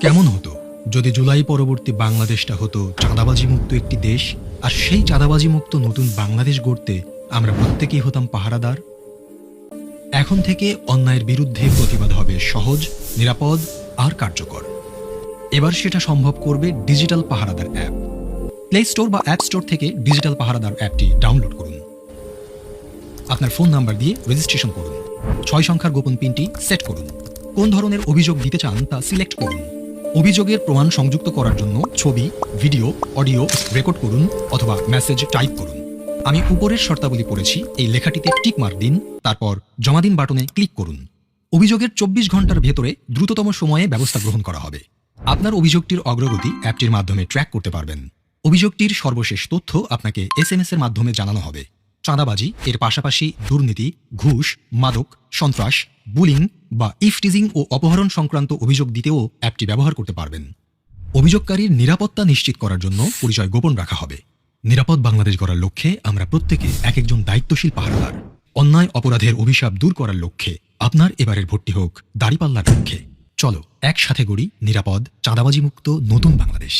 কেমন হতো যদি জুলাই পরবর্তী বাংলাদেশটা হতো চাঁদাবাজি মুক্ত একটি দেশ, আর সেই চাঁদাবাজি মুক্ত নতুন বাংলাদেশ গড়তে আমরা প্রত্যেকেই হতাম পাহারাদার। এখন থেকে অন্যায়ের বিরুদ্ধে প্রতিবাদ হবে সহজ, নিরাপদ আর কার্যকর। এবার সেটা সম্ভব করবে ডিজিটাল পাহারাদার অ্যাপ। প্লে স্টোর বা অ্যাপ স্টোর থেকে ডিজিটাল পাহারাদার অ্যাপটি ডাউনলোড করুন। আপনার ফোন নাম্বার দিয়ে রেজিস্ট্রেশন করুন। 6 সংখ্যার গোপন পিনটি সেট করুন। কোন ধরনের অভিযোগ দিতে চান তা সিলেক্ট করুন। অভিযোগের প্রমাণ সংযুক্ত করার জন্য ছবি, ভিডিও, অডিও রেকর্ড করুন অথবা মেসেজ টাইপ করুন। আমি উপরের শর্তাবলী পড়েছি, এই লেখাটিতে টিক মার্ক দিন, তারপর জমা দিন বাটনে ক্লিক করুন। অভিযোগের 24 ঘন্টার ভেতরে দ্রুততম সময়ে ব্যবস্থা গ্রহণ করা হবে। আপনার অভিযোগটির অগ্রগতি অ্যাপটির মাধ্যমে ট্র্যাক করতে পারবেন। অভিযোগটির সর্বশেষ তথ্য আপনাকে SMS এর মাধ্যমে জানানো হবে। চাঁদাবাজি এর পাশাপাশি দুর্নীতি, ঘুষ, মাদক, সন্ত্রাস, বুলিং বা ইফটিজিং ও অপহরণ সংক্রান্ত অভিযোগ দিতেও অ্যাপটি ব্যবহার করতে পারবেন। অভিযোগকারীর নিরাপত্তা নিশ্চিত করার জন্য পরিচয় গোপন রাখা হবে। নিরাপদ বাংলাদেশ গড়ার লক্ষ্যে আমরা প্রত্যেকে এক একজন দায়িত্বশীল পাহারাদার। অন্যায় অপরাধের অভিশাপ দূর করার লক্ষ্যে আপনার এবারের ভোটটি হোক দাঁড়িপাল্লার লক্ষ্যে। চলো একসাথে গড়ি নিরাপদ, চাঁদাবাজি মুক্ত নতুন বাংলাদেশ।